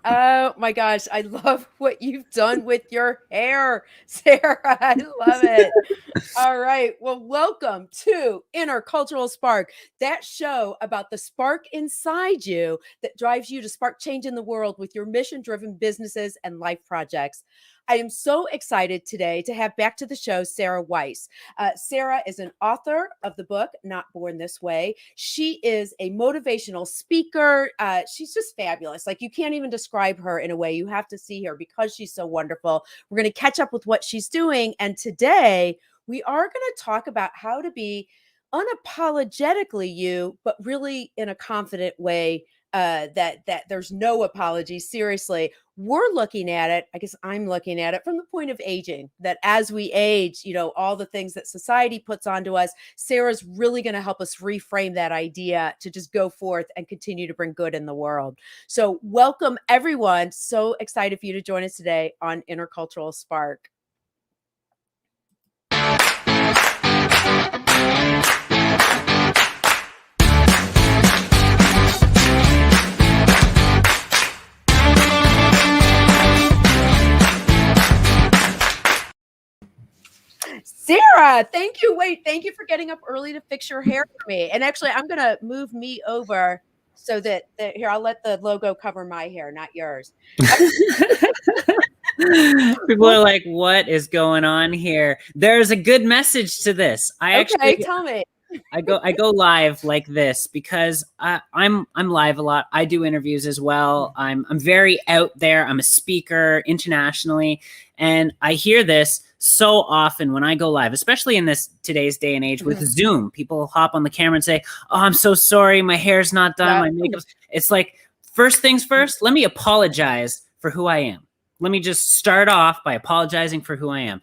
Oh my gosh, I love what you've done with your hair, Sarah. I love it. All right. Well, welcome to Intercultural Spark, that show about the spark inside you that drives you to spark change in the world with your mission driven businesses and life projects. I am so excited today to have back to the show Sara Weiss. Sara is an author of the book Not Born This Way. She is a motivational speaker. She's just fabulous. Like, you can't even describe her in a way. You have to see her because she's so wonderful. We're going to catch up with what she's doing. And today, we are going to talk about how to be unapologetically you, but really in a confident way. That there's no apology. Seriously, we're looking at it. I guess I'm looking at it from the point of aging. That as we age, all the things that society puts onto us, Sarah's really going to help us reframe that idea to just go forth and continue to bring good in the world. So, welcome everyone. So excited for you to join us today on Intercultural Spark. Sarah, thank you. Wait, thank you for getting up early to fix your hair for me. And actually, I'm going to move me over so that here, I'll let the logo cover my hair, not yours. People are like, what is going on here? There's a good message to this. Tell me. I go live like this because I'm live a lot. I do interviews as well. I'm very out there. I'm a speaker internationally, and I hear this so often when I go live, especially in today's day and age with Zoom. People hop on the camera and say, "Oh, I'm so sorry, my hair's not done, my makeup's." It's like, first things first, let me apologize for who I am. Let me just start off by apologizing for who I am.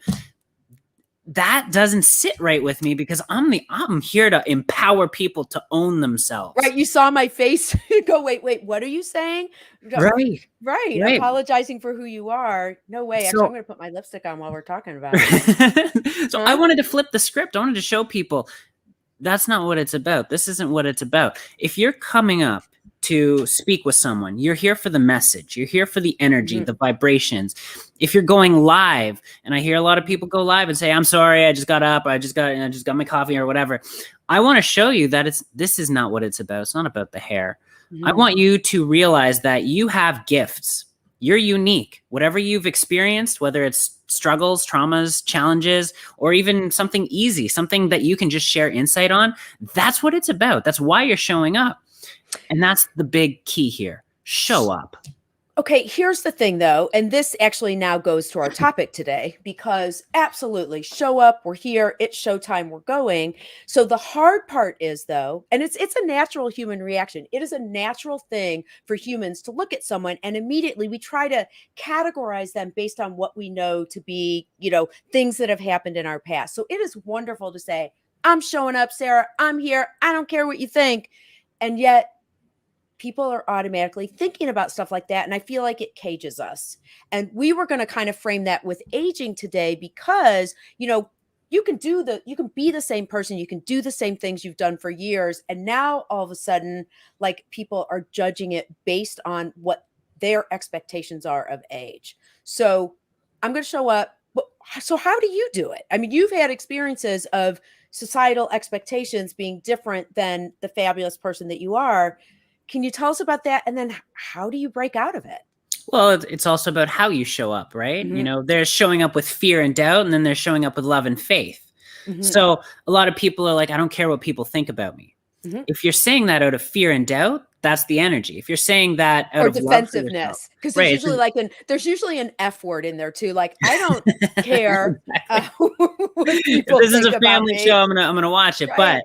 That doesn't sit right with me because I'm here to empower people to own themselves. Right. You saw my face go, wait, what are you saying? Right. Apologizing for who you are. No way. Actually, I'm going to put my lipstick on while we're talking about it. I wanted to flip the script. I wanted to show people that's not what it's about. This isn't what it's about. If you're coming up to speak with someone, you're here for the message. You're here for the energy, the vibrations. If you're going live, and I hear a lot of people go live and say, "I'm sorry, I just got up. I just got my coffee," or whatever. I want to show you that this is not what it's about. It's not about the hair. I want you to realize that you have gifts. You're unique. Whatever you've experienced, whether it's struggles, traumas, challenges, or even something easy, something that you can just share insight on, that's what it's about. That's why you're showing up. And that's the big key here. Show up. Okay, here's the thing though, and this actually now goes to our topic today, because absolutely, show up, we're here, it's showtime, we're going. So the hard part is though, and it's a natural human reaction. It is a natural thing for humans to look at someone and immediately we try to categorize them based on what we know to be, things that have happened in our past. So it is wonderful to say, "I'm showing up, Sarah, I'm here, I don't care what you think." And yet people are automatically thinking about stuff like that. And I feel like it cages us. And we were going to kind of frame that with aging today because, you can be the same person. You can do the same things you've done for years. And now all of a sudden, like, people are judging it based on what their expectations are of age. So I'm going to show up. So how do you do it? I mean, you've had experiences of societal expectations being different than the fabulous person that you are. Can you tell us about that? And then how do you break out of it? Well, it's also about how you show up, right? There's showing up with fear and doubt, and then there's showing up with love and faith. So a lot of people are like, "I don't care what people think about me." If you're saying that out of fear and doubt, that's the energy. If you're saying that out of defensiveness, because there's usually there's usually an F word in there too. Like, I don't care. What people this is a family show. I'm gonna watch it, right.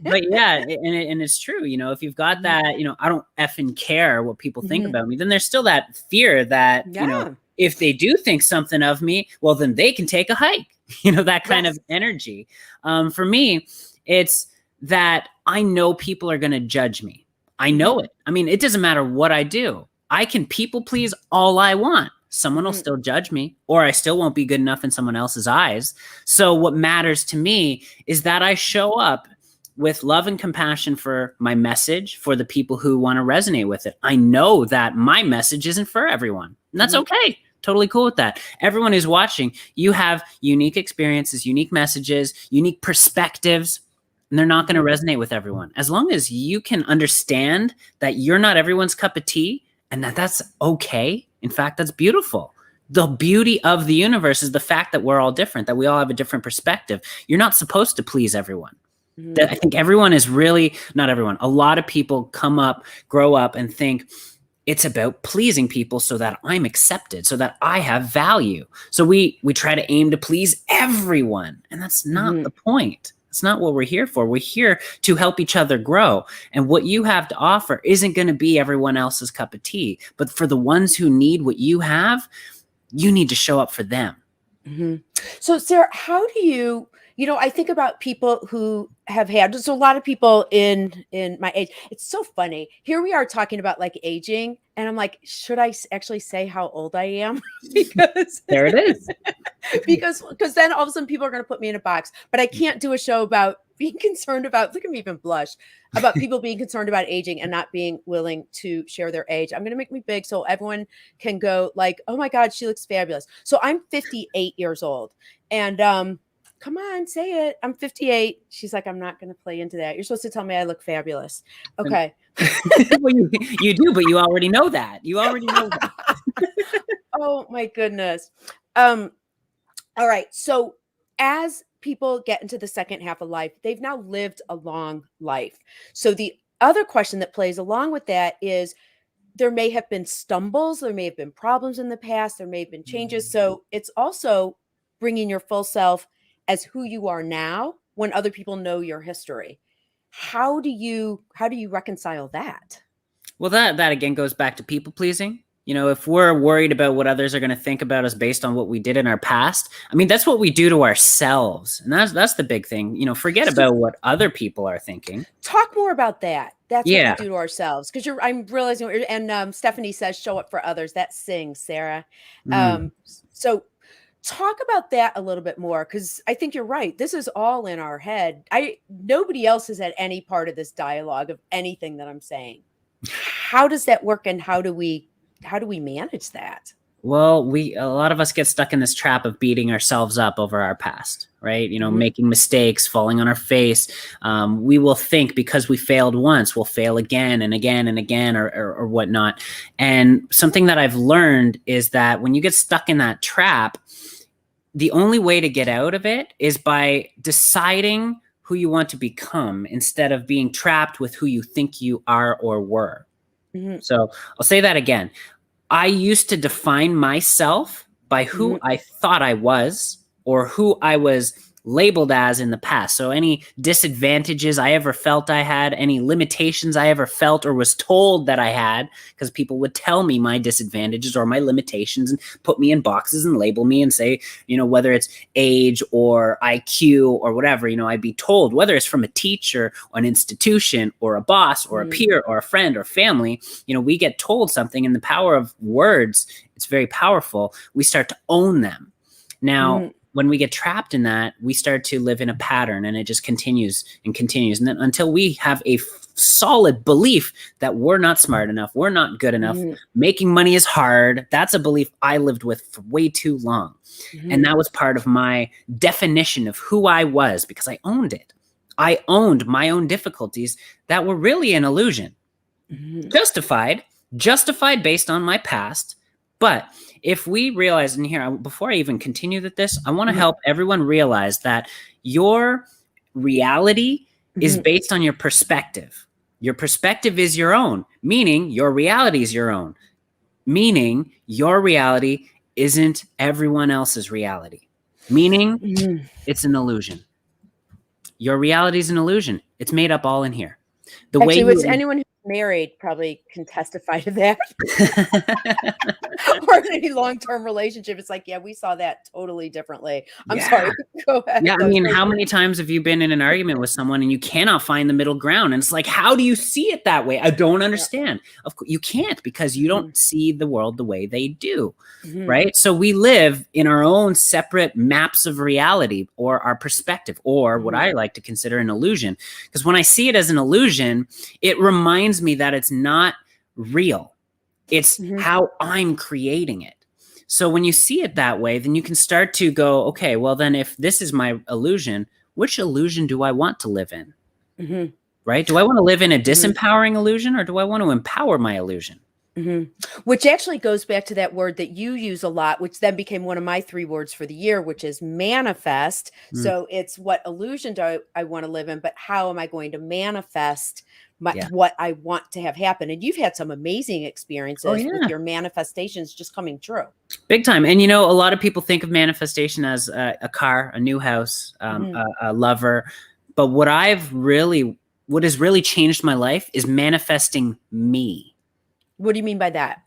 But yeah, and it's true. If you've got that, I don't effing care what people think about me. Then there's still that fear that if they do think something of me, well, then they can take a hike. That kind of energy. For me, it's that I know people are going to judge me. I know it. I mean, it doesn't matter what I do. I can people please all I want. Someone will still judge me, or I still won't be good enough in someone else's eyes. So what matters to me is that I show up with love and compassion for my message, for the people who want to resonate with it. I know that my message isn't for everyone, and that's okay. Totally cool with that. Everyone who's watching, you have unique experiences, unique messages, unique perspectives, and they're not going to resonate with everyone. As long as you can understand that you're not everyone's cup of tea and that that's okay. In fact, that's beautiful. The beauty of the universe is the fact that we're all different, that we all have a different perspective. You're not supposed to please everyone. I think everyone is really, not everyone, a lot of people come up, grow up and think it's about pleasing people so that I'm accepted, so that I have value. So we try to aim to please everyone, and that's not the point. It's not what we're here for. We're here to help each other grow. And what you have to offer isn't going to be everyone else's cup of tea. But for the ones who need what you have, you need to show up for them. So, Sarah, how do you, I think about people who have had, there's a lot of people in my age. It's so funny. Here we are talking about like aging, and I'm like, should I actually say how old I am? Because there it is. because then all of a sudden people are going to put me in a box. But I can't do a show about being concerned about, look at me even blush, about people being concerned about aging and not being willing to share their age. I'm going to make me big so everyone can go like, oh my God, she looks fabulous. So I'm 58 years old, and come on, say it. I'm 58. She's like, I'm not going to play into that. You're supposed to tell me I look fabulous. Okay. Well, you do, but you already know that. You already know that. Oh my goodness. All right. So as people get into the second half of life, they've now lived a long life. So the other question that plays along with that is there may have been stumbles, there may have been problems in the past, there may have been changes. So it's also bringing your full self as who you are now when other people know your history. How do you reconcile that? Well, that again goes back to people pleasing. If we're worried about what others are going to think about us based on what we did in our past, I mean, that's what we do to ourselves. And that's the big thing. Forget about what other people are thinking. Talk more about that. That's what we do to ourselves. Because I'm realizing, and Stephanie says, show up for others. That sings, Sarah. So talk about that a little bit more, because I think you're right. This is all in our head. Nobody else has had any part of this dialogue of anything that I'm saying. How does that work, and how do we manage that? Well, a lot of us get stuck in this trap of beating ourselves up over our past, right? Making mistakes, falling on our face. We will think because we failed once, we'll fail again and again and again, or whatnot. And something that I've learned is that when you get stuck in that trap, the only way to get out of it is by deciding who you want to become instead of being trapped with who you think you are or were. So I'll say that again. I used to define myself by who I thought I was or who I was labeled as in the past. So any disadvantages I ever felt I had, any limitations I ever felt or was told that I had, because people would tell me my disadvantages or my limitations and put me in boxes and label me and say, whether it's age or IQ or whatever, I'd be told, whether it's from a teacher or an institution or a boss or a peer or a friend or family, we get told something, and the power of words, it's very powerful. We start to own them. Now, when we get trapped in that, we start to live in a pattern, and it just continues and continues. And then until we have a solid belief that we're not smart enough, we're not good enough, making money is hard. That's a belief I lived with for way too long. And that was part of my definition of who I was, because I owned it. I owned my own difficulties that were really an illusion. Justified based on my past. But if we realize, and here, before I even continue with this, I want to help everyone realize that your reality is based on your perspective. Your perspective is your own, meaning your reality is your own, meaning your reality isn't everyone else's reality, meaning it's an illusion. Your reality is an illusion. It's made up all in here. Actually, it's anyone who's married probably can testify to that. Or any long-term relationship. It's like, yeah, we saw that totally differently. I'm Yeah. sorry. Go ahead Yeah, I though. mean, So how many times have you been in an argument with someone and you cannot find the middle ground? And it's like, how do you see it that way? I don't yeah. understand. Of course, you can't because you Mhm. don't see the world the way they do, Mhm. right? So we live in our own separate maps of reality or our perspective, or what Mhm. I like to consider an illusion. Because when I see it as an illusion, it reminds me that it's not real. It's Mhm. how I'm creating it. So when you see it that way, then you can start to go, okay, well, then if this is my illusion, which illusion do I want to live in? Mhm. Right? Do I want to live in a Mhm. disempowering illusion, or do I want to empower my illusion? Mhm. Which actually goes back to that word that you use a lot, which then became one of my 3 words for the year, which is manifest. Mm, So it's what illusion do I want to live in, but how am I going to manifest yeah. what I want to have happen? And you've had some amazing Oh, experiences with yeah. your manifestations just coming true. Big time. And, you know, a lot of people think of manifestation as a car, a new house, Mhm. a lover. But what has really changed my life is manifesting me. What do you mean by that?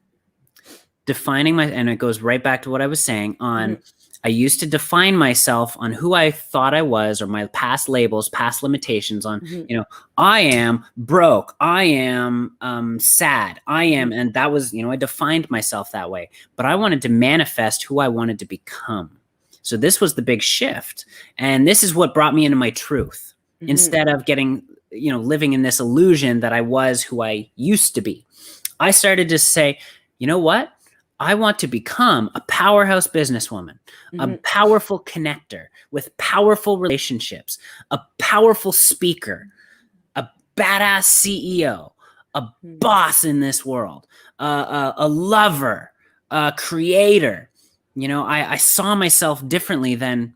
Defining my, and it goes right back to what I was saying on, Mhm. I used to define myself on who I thought I was, or my past labels, past limitations on, Mhm. you know, I am broke, I am sad, I am, Mhm. and that was, you know, I defined myself that way, but I wanted to manifest who I wanted to become. So this was the big shift, and this is what brought me into my truth, Mhm. instead of getting, you know, living in this illusion that I was who I used to be. I started to say, you know what? I want to become a powerhouse businesswoman, a Mhm. powerful connector with powerful relationships, a powerful speaker, a badass CEO, a Mhm. boss in this world, a lover, a creator. You know, I saw myself differently than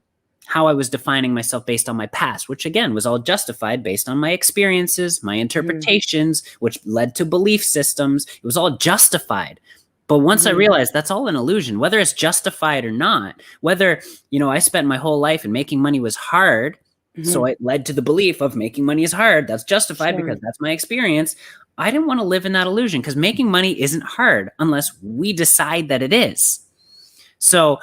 how I was defining myself based on my past, which again was all justified based on my experiences, my Mhm. interpretations, which led to belief systems. It was all justified. But once I Mhm. realized that's all an illusion, whether it's justified or not, whether, you know, I spent my whole life and making money was hard, so Mhm. it led to the belief of making money is hard. That's justified because Sure. that's my experience. I didn't want to live in that illusion because making money isn't hard unless we decide that it is. So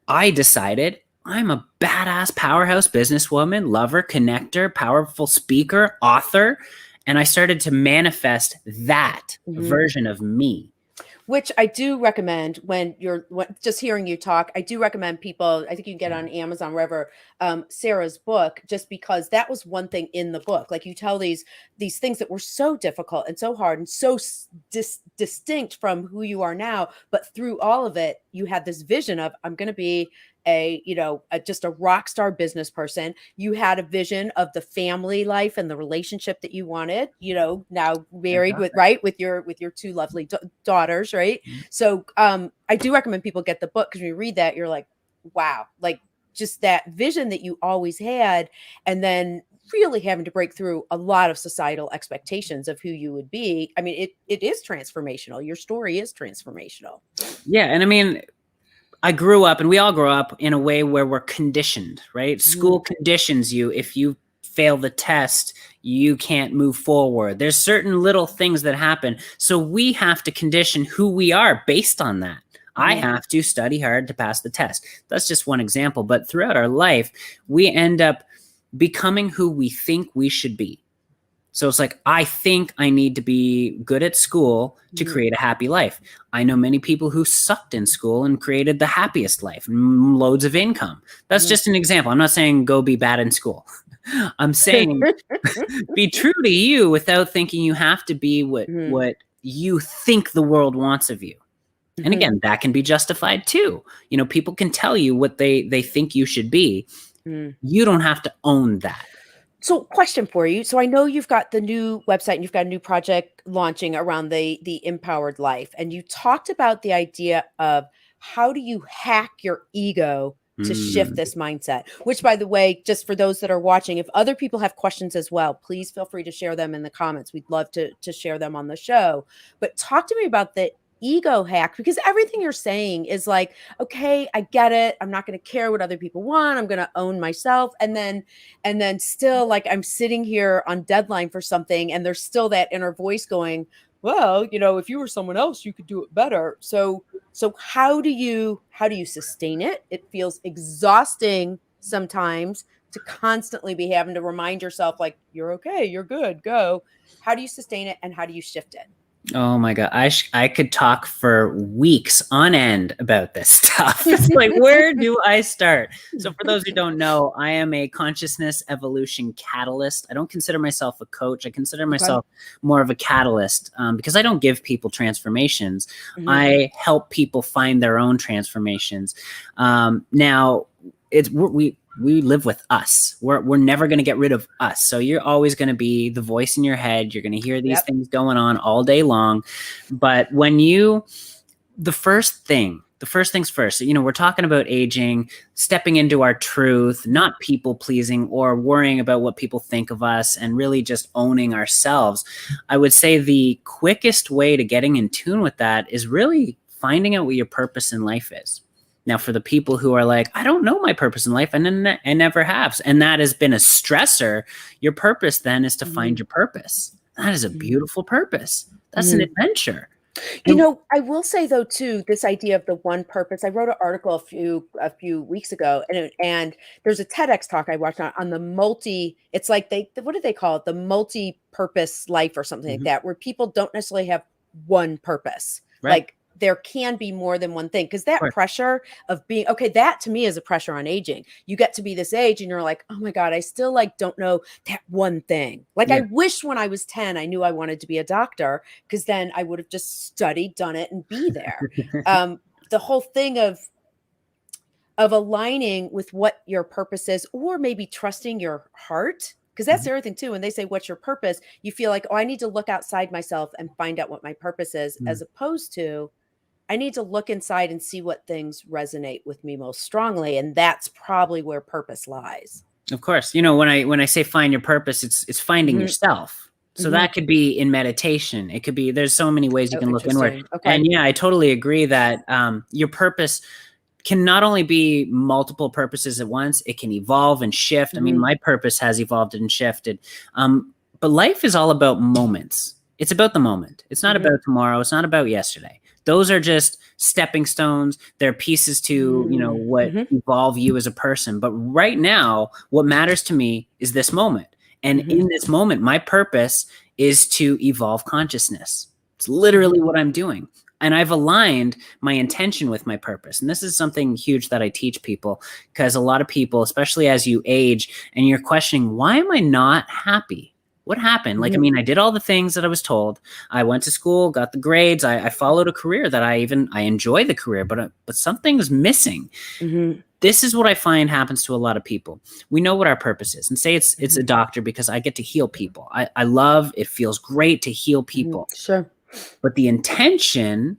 I decided I'm a badass powerhouse businesswoman, lover, connector, powerful speaker, author. And I started to manifest that Mhm. version of me. Which I do recommend just hearing you talk, I do recommend people, I think you can get on Amazon, wherever, Sarah's book, just because that was one thing in the book. Like you tell these things that were so difficult and so hard and so distinct from who you are now, but through all of it, you had this vision of I'm going to be just a rock star business person. You had a vision of the family life and the relationship that you wanted, now married with, right, with your two lovely daughters, right? So I do recommend people get the book, because when you read that, you're like, wow, like just that vision that you always had, and then really having to break through a lot of societal expectations of who you would be. I mean, it is transformational. Your story is transformational. Yeah. And I mean, I grew up, and we all grow up in a way where we're conditioned, right? School Mhm. conditions you. If you fail the test, you can't move forward. There's certain little things that happen. So we have to condition who we are based on that. I Mhm. have to study hard to pass the test. That's just one example. But throughout our life, we end up becoming who we think we should be. So it's like, I think I need to be good at school to Mhm. create a happy life. I know many people who sucked in school and created the happiest life, loads of income. That's Mhm. just an example. I'm not saying go be bad in school. I'm saying be true to you without thinking you have to be Mhm. what you think the world wants of you. And Mhm. again, that can be justified too. You know, people can tell you what they think you should be. Mhm. You don't have to own that. So, question for you. So, I know you've got the new website and you've got a new project launching around the empowered life, and you talked about the idea of how do you hack your ego to shift Mm. this mindset. Which, by the way, just for those that are watching, if other people have questions as well, please feel free to share them in the comments. We'd love to share them on the show. But talk to me about ego hack, because everything you're saying is like, okay, I get it. I'm not going to care what other people want. I'm going to own myself. And then still like I'm sitting here on deadline for something and there's still that inner voice going, well, if you were someone else, you could do it better. So how do you sustain it? It feels exhausting sometimes to constantly be having to remind yourself like, you're okay, you're good, go. How do you sustain it and how do you shift it? Oh my God. I could talk for weeks on end about this stuff. It's like, where do I start? So, for those who don't know, I am a consciousness evolution catalyst. I don't consider myself a coach. I consider myself more of a catalyst because I don't give people transformations. I help people find their own transformations. Now, we live with us. We're never going to get rid of us. So you're always going to be the voice in your head. You're going to hear these things going on all day long. But the first things first, we're talking about aging, stepping into our truth, not people pleasing or worrying about what people think of us, and really just owning ourselves. I would say the quickest way to getting in tune with that is really finding out what your purpose in life is. Now, for the people who are like, I don't know my purpose in life, and I never have, and that has been a stressor, your purpose then is to find your purpose. That is a beautiful purpose. That's an adventure. I will say though too, this idea of the one purpose. I wrote an article a few weeks ago, and there's a TEDx talk I watched on the multi. It's like what do they call it? The multi-purpose life or something like that, where people don't necessarily have one purpose. Right. Like there can be more than one thing, because that pressure of being okay, that to me is a pressure on aging. You get to be this age and you're like, oh my God, I still like don't know that one thing. Like I wish when I was 10 I knew I wanted to be a doctor, because then I would have just studied, done it, and be there. The whole thing of aligning with what your purpose is, or maybe trusting your heart. Because that's the other thing too. When they say, what's your purpose? You feel like, oh, I need to look outside myself and find out what my purpose is, as opposed to, I need to look inside and see what things resonate with me most strongly. And that's probably where purpose lies. Of course. When I say find your purpose, it's finding yourself. So that could be in meditation. It could be, there's so many ways you can look inward. Okay. And I totally agree that your purpose can not only be multiple purposes at once, it can evolve and shift. I mean, my purpose has evolved and shifted. But life is all about moments. It's about the moment. It's not about tomorrow. It's not about yesterday. Those are just stepping stones. They're pieces to, what evolve you as a person. But right now, what matters to me is this moment. And in this moment, my purpose is to evolve consciousness. It's literally what I'm doing. And I've aligned my intention with my purpose. And this is something huge that I teach people, because a lot of people, especially as you age and you're questioning, why am I not happy? What happened? Like, I mean, I did all the things that I was told. I went to school, got the grades. I followed a career that I enjoy the career, but something's missing. This is what I find happens to a lot of people. We know what our purpose is, and say it's a doctor, because I get to heal people. I love, it feels great to heal people. Sure. But the intention,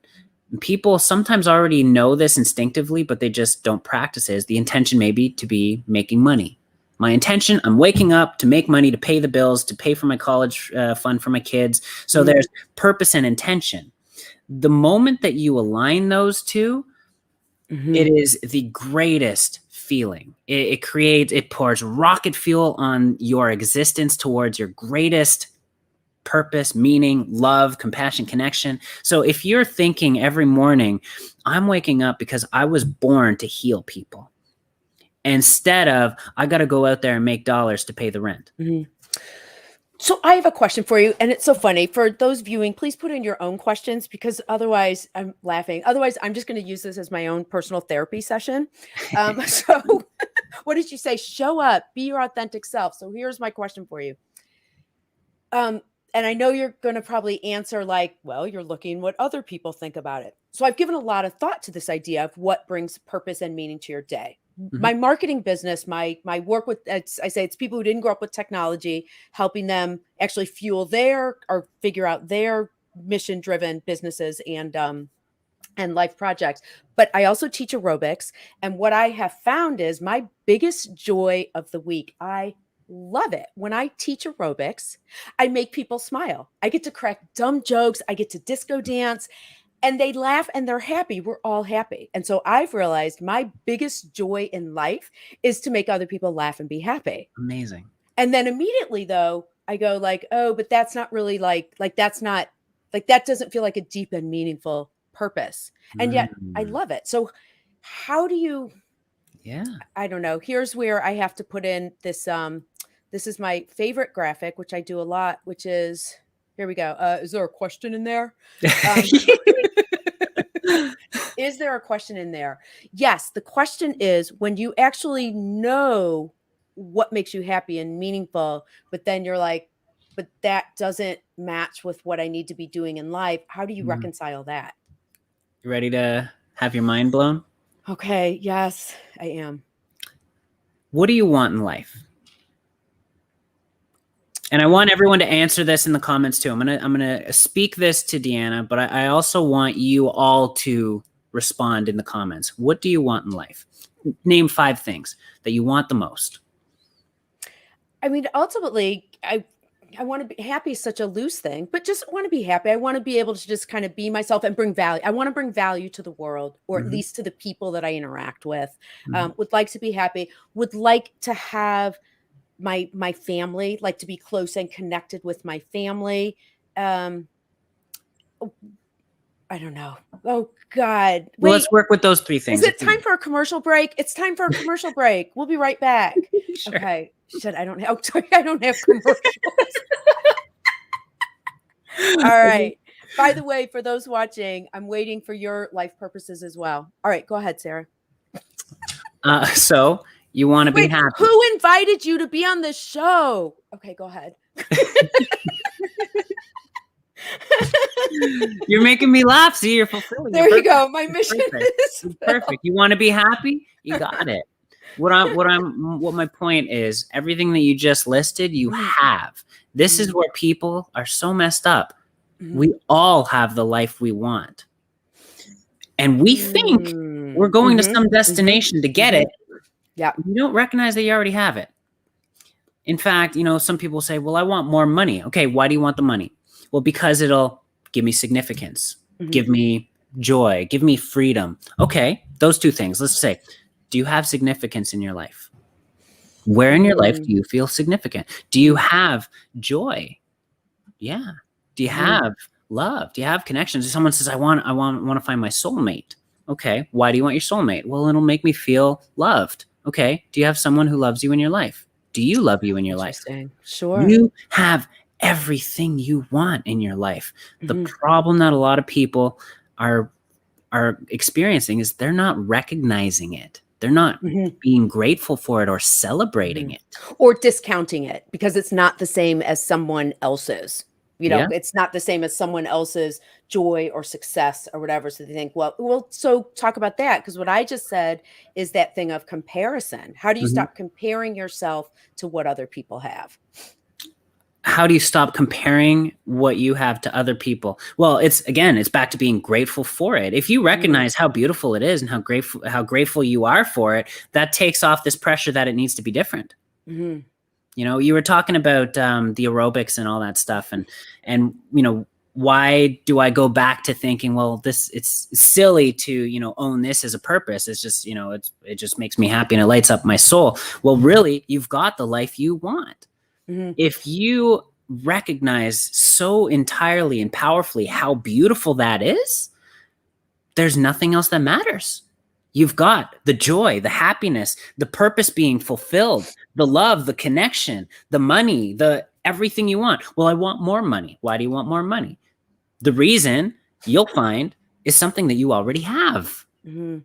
people sometimes already know this instinctively, but they just don't practice it. Is the intention maybe to be making money? My intention, I'm waking up to make money, to pay the bills, to pay for my college fund for my kids. So there's purpose and intention. The moment that you align those two, it is the greatest feeling. It pours rocket fuel on your existence towards your greatest purpose, meaning, love, compassion, connection. So if you're thinking every morning, I'm waking up because I was born to heal people, instead of, I got to go out there and make dollars to pay the rent. So I have a question for you, and it's so funny. For those viewing, please put in your own questions, because otherwise I'm laughing. Otherwise, I'm just going to use this as my own personal therapy session. So what did you say? Show up, be your authentic self. So here's my question for you. And I know you're going to probably answer like, well, you're looking what other people think about it. So I've given a lot of thought to this idea of what brings purpose and meaning to your day. My marketing business, my work with, I say it's people who didn't grow up with technology, helping them actually fuel their or figure out their mission-driven businesses and life projects. But I also teach aerobics. And what I have found is my biggest joy of the week, I love it. When I teach aerobics, I make people smile. I get to crack dumb jokes. I get to disco dance. and they laugh and they're happy. We're all happy. And so I've realized my biggest joy in life is to make other people laugh and be happy. Amazing. And then immediately though, I go like, oh, but that's not really like that's not like that doesn't feel like a deep and meaningful purpose. And yet I Mm. love it. So how do you, Yeah. I don't know. Here's where I have to put in this this is my favorite graphic, which I do a lot, which is here we go. Is there a question in there? Um is there a question in there? Yes, the question is when you actually know what makes you happy and meaningful, but then you're like, but that doesn't match with what I need to be doing in life. How do you Mhm. reconcile that? You ready to have your mind blown? Okay, yes, I am. What do you want in life? And I want everyone to answer this in the comments too. I'm gonna speak this to Deanna, but I also want you all to respond in the comments. What do you want in life? Name 5 things that you want the most. I mean, ultimately, I want to be happy is such a loose thing, but just want to be happy. I want to be able to just kind of be myself and bring value. I want to bring value to the world, or at Mhm. least to the people that I interact with. Mhm. Would like to be happy. Would like to have my family, like to be close and connected with my family. Um, oh, I don't know. Oh God. Well, Wait, let's work with those 3 is things if it time we for a commercial break? It's time for a commercial break. We'll be right back. sure. Okay. Shit, I don't have, oh, sorry, I don't have commercials. All right. By the way, for those watching, I'm waiting for your life purposes as well. All right, go ahead, Sarah. So you want to be Wait, happy. who invited you to be on this show? Okay, go ahead. You're making me laugh. See, you're fulfilling your There you purpose. go. My It's mission perfect. is It's fulfilled. perfect. You want to be happy? You got it. What my point is, everything that you just listed, you Mhm, have. This is mhm, where people are so messed up. mhm. We all have the life we want. And we think we're Mm, going to mhm, some mhm, destination to get mhm. it. Yeah. You don't recognize that you already have it. In fact, some people say, well, I want more money. Okay, why do you want the money? Well, because it'll give me significance, Mhm, give me joy, give me freedom. Okay, those 2 things. Let's say, do you have significance in your life? Where in your life mhm, do you feel significant? Do you mhm, have joy? Yeah. Do you mhm, have love? Do you have connections? If someone says, I want to find my soulmate. Okay, why do you want your soulmate? Well, it'll make me feel loved. Okay, do you have someone who loves you in your life? Do you love you in your life? Interesting. Sure. You have everything you want in your life. The Mhm, problem that a lot of people are experiencing is they're not recognizing it. They're not mhm, being grateful for it or celebrating mhm. it. Or discounting it because it's not the same as someone else's. Yeah. It's not the same as someone else's joy or success or whatever. So they think, well, so talk about that. Because what I just said is that thing of comparison. How do you Mhm. stop comparing yourself to what other people have? How do you stop comparing what you have to other people? Well, it's back to being grateful for it. If you Mm, recognize how beautiful it is and how grateful you are for it, that takes off this pressure that it needs to be different. mhm, You were talking about the aerobics and all that stuff, and why do I go back to thinking, well, it's silly to own this as a purpose? It's just it just makes me happy and it lights up my soul. Well, really, you've got the life you want mhm, if you recognize so entirely and powerfully how beautiful that is. There's nothing else that matters. You've got the joy, the happiness, the purpose being fulfilled, the love, the connection, the money, the everything you want. Well, I want more money. Why do you want more money? The reason you'll find is something that you already have. mhm.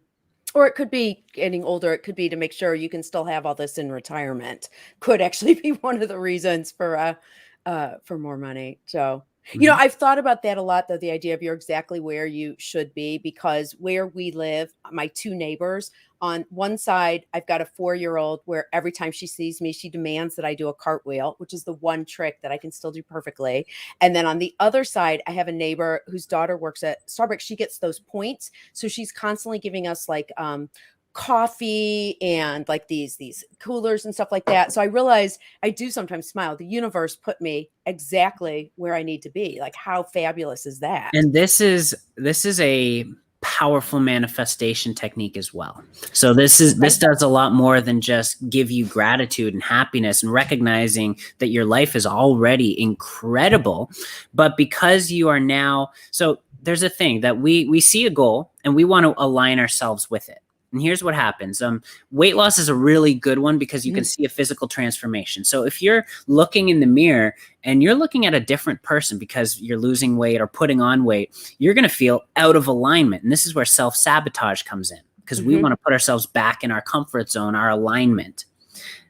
Or it could be getting older. It could be to make sure you can still have all this in retirement. Could actually be one of the reasons for more money. So, Mhm. I've thought about that a lot, though, the idea of you're exactly where you should be, because where we live, my 2 neighbors, on one side, I've got a 4-year-old where every time she sees me, she demands that I do a cartwheel, which is the one trick that I can still do perfectly. And then on the other side, I have a neighbor whose daughter works at Starbucks. She gets those points. So she's constantly giving us like coffee and like these coolers and stuff like that. So I realized I do sometimes smile. The universe put me exactly where I need to be. Like, how fabulous is that? And this is a powerful manifestation technique as well. So this does a lot more than just give you gratitude and happiness and recognizing that your life is already incredible, but because you are now, so there's a thing that we see a goal and we want to align ourselves with it. And here's what happens. Weight loss is a really good one because you can see a physical transformation. So if you're looking in the mirror and you're looking at a different person because you're losing weight or putting on weight, you're going to feel out of alignment. And this is where self-sabotage comes in, because we want to put ourselves back in our comfort zone, our alignment.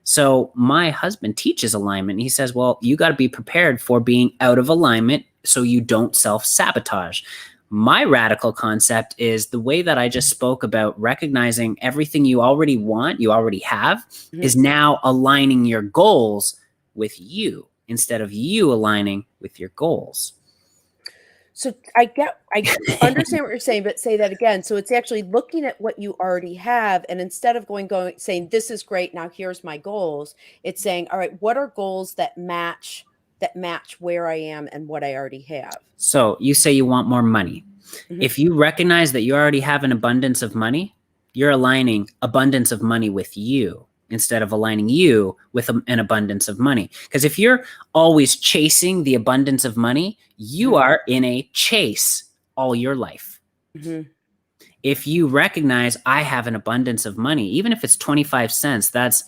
So my husband teaches alignment. He says, well, you got to be prepared for being out of alignment so you don't self-sabotage. My radical concept is the way that I just spoke about recognizing everything you already want, you already have, is now aligning your goals with you instead of you aligning with your goals. So I understand what you're saying, but say that again. So it's actually looking at what you already have, and instead of going saying this is great, now here's my goals, it's saying, all right, what are goals that match where I am and what I already have. So you say you want more money. If you recognize that you already have an abundance of money, you're aligning abundance of money with you instead of aligning you with an abundance of money. Because if you're always chasing the abundance of money, you are in a chase all your life. If you recognize I have an abundance of money, even if it's 25 cents, that's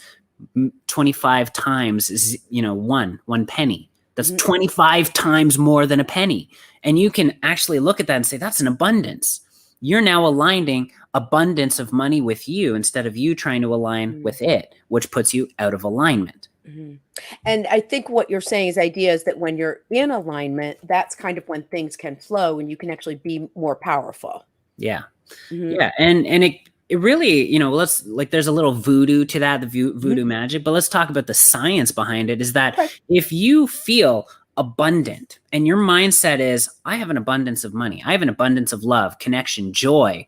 25 times, one penny. That's 25 times more than a penny. And you can actually look at that and say, that's an abundance. You're now aligning abundance of money with you instead of you trying to align with it, which puts you out of alignment. And I think what you're saying is idea is that when you're in alignment, that's kind of when things can flow and you can actually be more powerful. Yeah. Yeah. And it really, there's a little voodoo to that, the voodoo magic, but let's talk about the science behind it, is that if you feel abundant and your mindset is, I have an abundance of money, I have an abundance of love, connection, joy,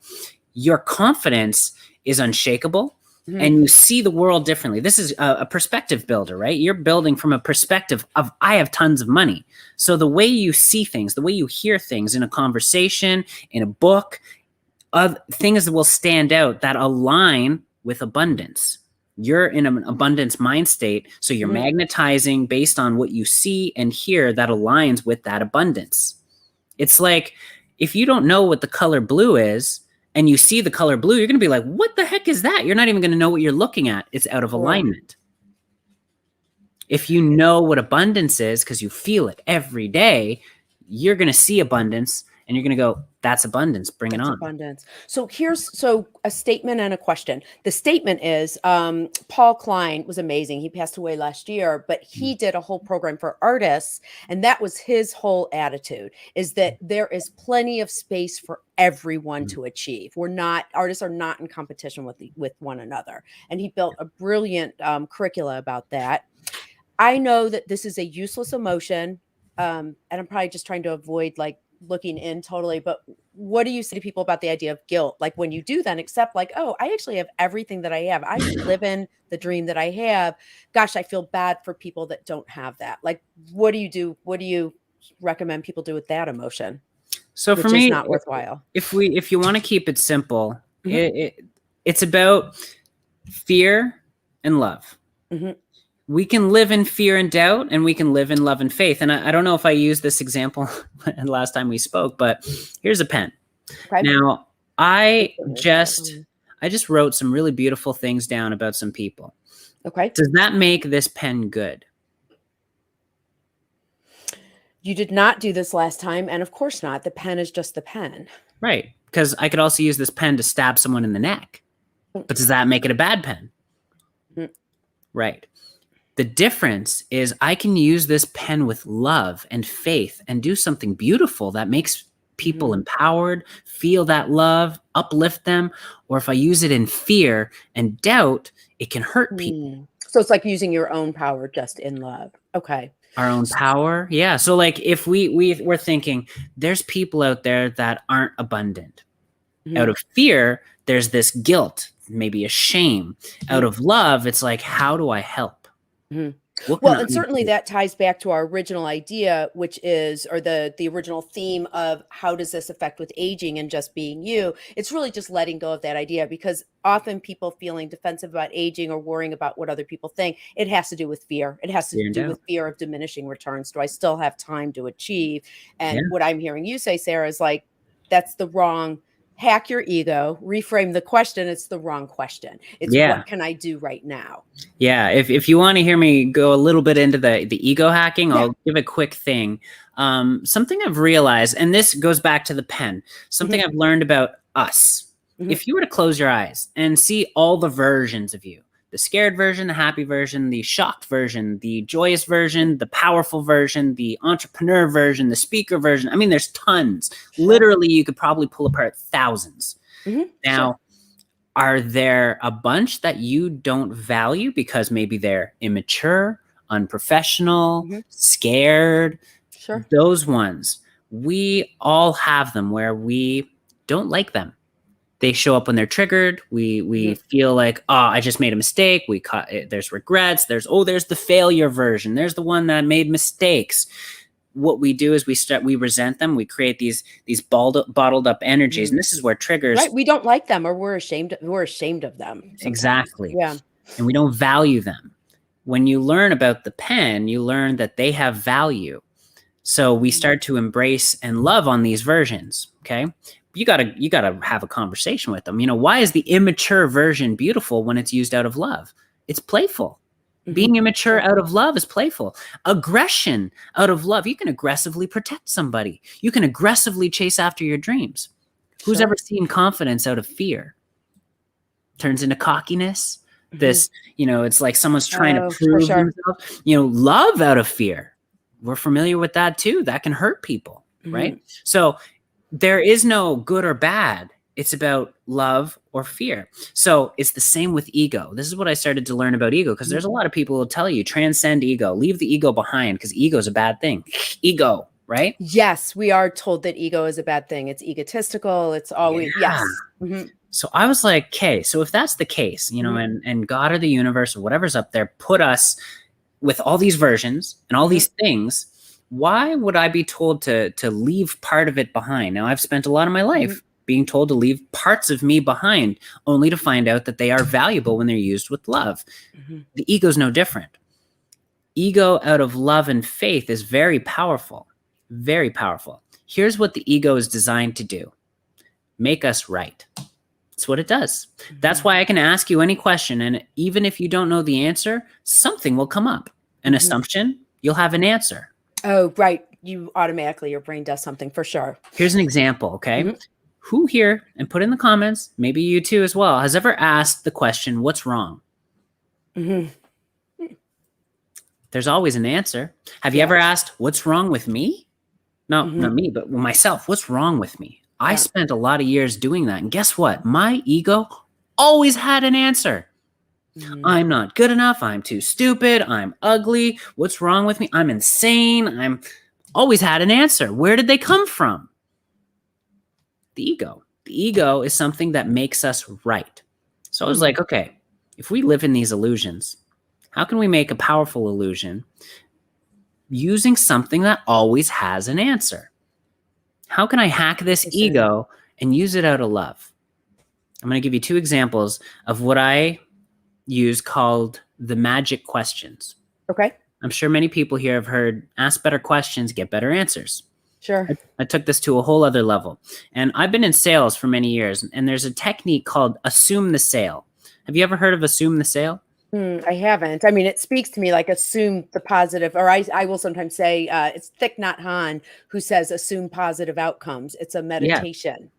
your confidence is unshakable and you see the world differently. This is a perspective builder, right? You're building from a perspective of, I have tons of money. So the way you see things, the way you hear things in a conversation, in a book, things that will stand out that align with abundance. You're in an abundance mind state, so you're magnetizing based on what you see and hear that aligns with that abundance. It's like if you don't know what the color blue is and you see the color blue, you're going to be like, what the heck is that? You're not even going to know what you're looking at. It's out of alignment. If you know what abundance is because you feel it every day, you're going to see abundance and you're going to go, that's abundance. Bring it on. Abundance. So here's a statement and a question. The statement is, Paul Klein was amazing. He passed away last year, but he did a whole program for artists. And that was his whole attitude, is that there is plenty of space for everyone to achieve. Artists are not in competition with one another. And he built a brilliant curricula about that. I know that this is a useless emotion. And I'm probably just trying to avoid looking in totally, but what do you say to people about the idea of guilt? Like when you do then accept oh, I actually have everything that I have. I live in the dream that I have. Gosh, I feel bad for people that don't have that. Like, what do you do? What do you recommend people do with that emotion? So for me, not worthwhile. If you want to keep it simple, it's about fear and love. We can live in fear and doubt, and we can live in love and faith. And I don't know if I used this example last time we spoke, but here's a pen. Okay. Now, I just wrote some really beautiful things down about some people. Okay. Does that make this pen good? You did not do this last time, and of course not. The pen is just the pen. Right. Because I could also use this pen to stab someone in the neck. But does that make it a bad pen? Right. The difference is I can use this pen with love and faith and do something beautiful that makes people empowered, feel that love, uplift them. Or if I use it in fear and doubt, it can hurt people. So it's like using your own power just in love. Okay. Our own power. Yeah. So if we're thinking there's people out there that aren't abundant. Out of fear, there's this guilt, maybe a shame. Out of love, it's like, how do I help? Well, and certainly that ties back to our original idea, which is, or the original theme of how does this affect with aging and just being you? It's really just letting go of that idea, because often people feeling defensive about aging or worrying about what other people think, it has to do with fear. It has to do with fear of diminishing returns. Do I still have time to achieve? And what I'm hearing you say, Sarah, is like, that's the wrong. Hack your ego, reframe the question. It's the wrong question. It's what can I do right now? Yeah. If you want to hear me go a little bit into the ego hacking, I'll give a quick thing. Something I've realized, and this goes back to the pen, something I've learned about us. If you were to close your eyes and see all the versions of you, the scared version, the happy version, the shocked version, the joyous version, the powerful version, the entrepreneur version, the speaker version. I mean, there's tons. Literally, you could probably pull apart thousands. Now, are there a bunch that you don't value because maybe they're immature, unprofessional, scared? Those ones, we all have them where we don't like them. They show up when they're triggered. We feel like, oh, I just made a mistake. There's regrets. There's the failure version. There's the one that made mistakes. What we do is we resent them. We create these bottled up energies, and this is where triggers. Right, we don't like them, or we're ashamed of them. Sometimes. Exactly. Yeah, and we don't value them. When you learn about the pen, you learn that they have value. So we start to embrace and love on these versions. Okay. You gotta have a conversation with them. Why is the immature version beautiful when it's used out of love? It's playful. Being immature out of love is playful. Aggression out of love, you can aggressively protect somebody. You can aggressively chase after your dreams. Who's ever seen confidence out of fear? Turns into cockiness. This, it's like someone's trying to prove themselves. Love out of fear. We're familiar with that too. That can hurt people, right? So there is no good or bad. It's about love or fear. So it's the same with ego. This is what I started to learn about ego, because there's a lot of people who will tell you, transcend ego, leave the ego behind, because ego is a bad thing. Ego, right? Yes, we are told that ego is a bad thing. It's egotistical. It's always, yes. So I was like, okay, so if that's the case, and God or the universe or whatever's up there put us with all these versions and all these things, why would I be told to leave part of it behind? Now, I've spent a lot of my life being told to leave parts of me behind, only to find out that they are valuable when they're used with love. The ego is no different. Ego out of love and faith is very powerful, very powerful. Here's what the ego is designed to do: make us right. That's what it does. That's why I can ask you any question, and even if you don't know the answer, something will come up. An assumption, you'll have an answer. Oh, right. You automatically, your brain does something for sure. Here's an example, okay? Who here, and put in the comments, maybe you too as well, has ever asked the question, what's wrong? There's always an answer. Have you ever asked, what's wrong with me? No, not me, but myself. What's wrong with me? I spent a lot of years doing that. And guess what? My ego always had an answer. I'm not good enough. I'm too stupid. I'm ugly. What's wrong with me? I'm insane. I'm always had an answer. Where did they come from? The ego. The ego is something that makes us right. So I was like, okay, if we live in these illusions, how can we make a powerful illusion using something that always has an answer? How can I hack this ego and use it out of love? I'm going to give you two examples of what I use called the magic questions. Okay. I'm sure many people here have heard, ask better questions, get better answers. Sure. I took this to a whole other level. And I've been in sales for many years, and there's a technique called assume the sale. Have you ever heard of assume the sale? I haven't. I mean, it speaks to me like assume the positive, or I will sometimes say it's Thich Nhat Hanh who says assume positive outcomes. It's a meditation.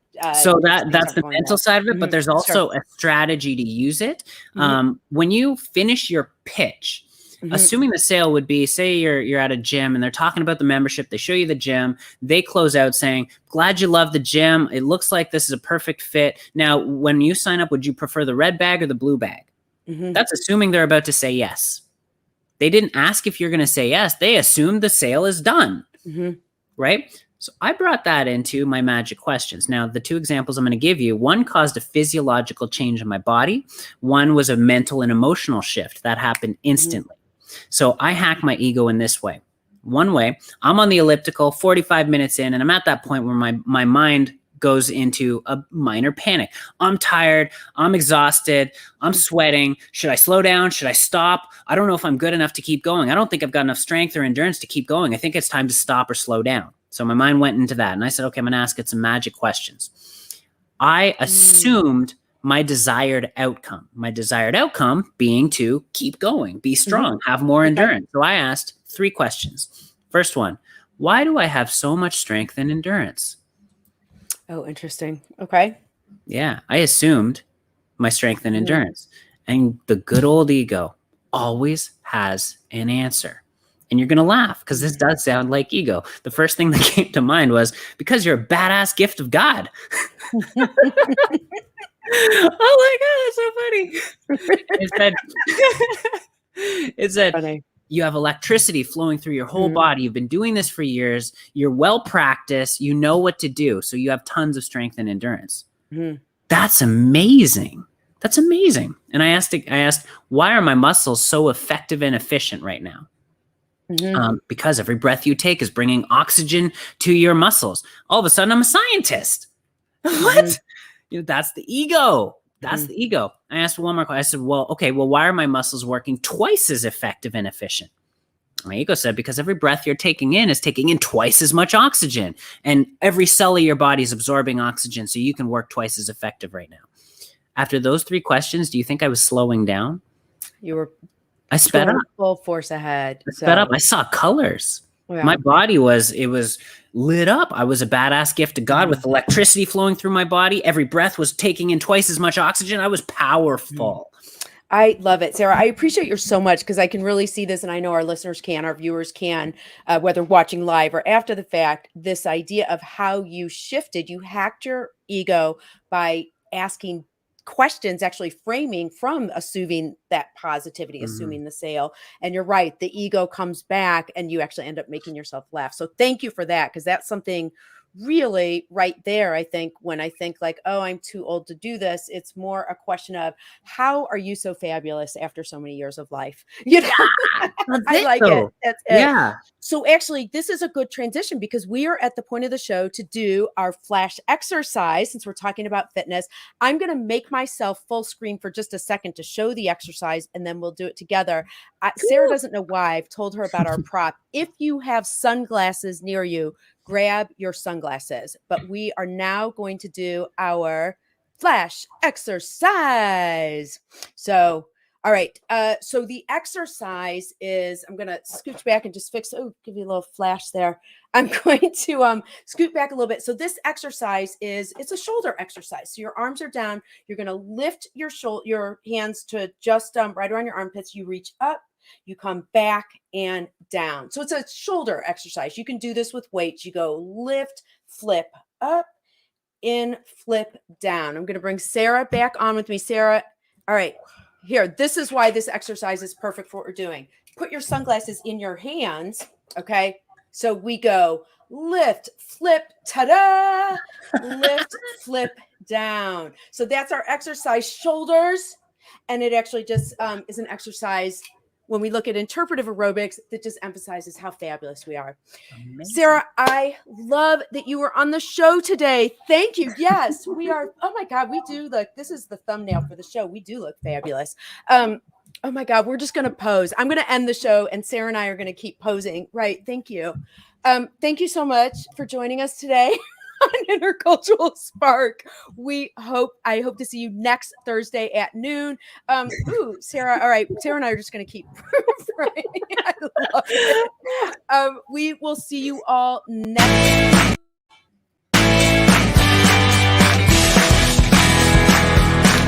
So that's the mental side of it, but there's also a strategy to use it. When you finish your pitch, assuming the sale would be, say you're at a gym and they're talking about the membership, they show you the gym, they close out saying, glad you love the gym. It looks like this is a perfect fit. Now, when you sign up, would you prefer the red bag or the blue bag? That's assuming they're about to say yes. They didn't ask if you're going to say yes. They assumed the sale is done, right? So I brought that into my magic questions. Now, the two examples I'm going to give you, one caused a physiological change in my body. One was a mental and emotional shift that happened instantly. So I hack my ego in this way. One way, I'm on the elliptical 45 minutes in, and I'm at that point where my mind goes into a minor panic. I'm tired. I'm exhausted. I'm sweating. Should I slow down? Should I stop? I don't know if I'm good enough to keep going. I don't think I've got enough strength or endurance to keep going. I think it's time to stop or slow down. So my mind went into that. And I said, okay, I'm going to ask it some magic questions. I assumed my desired outcome. My desired outcome being to keep going, be strong, have more endurance. So I asked 3 questions. First one, why do I have so much strength and endurance? Oh, interesting. Okay. Yeah, I assumed my strength and endurance. And the good old ego always has an answer. And you're going to laugh because this does sound like ego. The first thing that came to mind was because you're a badass gift of God. Oh my God, that's so funny. It said, Funny. You have electricity flowing through your whole body. You've been doing this for years. You're well practiced. You know what to do. So you have tons of strength and endurance. That's amazing. That's amazing. And I asked, why are my muscles so effective and efficient right now? Because every breath you take is bringing oxygen to your muscles. All of a sudden, I'm a scientist. What? That's the ego. That's the ego. I asked one more question. I said, well, why are my muscles working twice as effective and efficient? My ego said, because every breath you're taking in is taking in twice as much oxygen. And every cell of your body is absorbing oxygen, so you can work twice as effective right now. After those 3 questions, do you think I was slowing down? I sped up. Full force ahead. Sped up. I saw colors. Yeah. My body was lit up. I was a badass gift to God with electricity flowing through my body. Every breath was taking in twice as much oxygen. I was powerful. I love it, Sarah. I appreciate you so much because I can really see this, and I know our listeners can, our viewers can, whether watching live or after the fact, this idea of how you shifted, you hacked your ego by asking questions, actually framing from assuming that positivity, assuming the sale. And you're right, the ego comes back and you actually end up making yourself laugh. So thank you for that, because that's something really right there. I think when I think like, oh, I'm too old to do this, it's more a question of how are you so fabulous after so many years of life? You know, I like it. That's it. Yeah. So actually, this is a good transition because we are at the point of the show to do our flash exercise. Since we're talking about fitness, I'm going to make myself full screen for just a second to show the exercise, and then we'll do it together. Sarah doesn't know why. I've told her about our prop. If you have sunglasses near you, grab your sunglasses. But we are now going to do our flash exercise. So, all right. So the exercise is, I'm going to scooch back and just give you a little flash there. I'm going to scoot back a little bit. So this exercise it's a shoulder exercise. So your arms are down. You're going to lift your hands to just right around your armpits. You reach up. You come back and down. So it's a shoulder exercise. You can do this with weights. You go lift, flip up, in, flip down. I'm going to bring Sarah back on with me. Sarah, all right, here. This is why this exercise is perfect for what we're doing. Put your sunglasses in your hands, okay? So we go lift, flip, ta-da, lift, flip down. So that's our exercise, shoulders. And it actually just is an exercise when we look at interpretive aerobics that just emphasizes how fabulous we are. Amazing. Sarah, I love that you were on the show today. Thank you. Yes, we are. Oh my God, we do look, this is the thumbnail for the show. We do look fabulous. Oh my God, we're just going to pose. I'm going to end the show and Sarah and I are going to keep posing. Right. Thank you. Thank you so much for joining us today on Intercultural Spark. I hope to see you next Thursday at noon. Sarah, all right. Sarah and I are just going to keep I love it. We will see you all next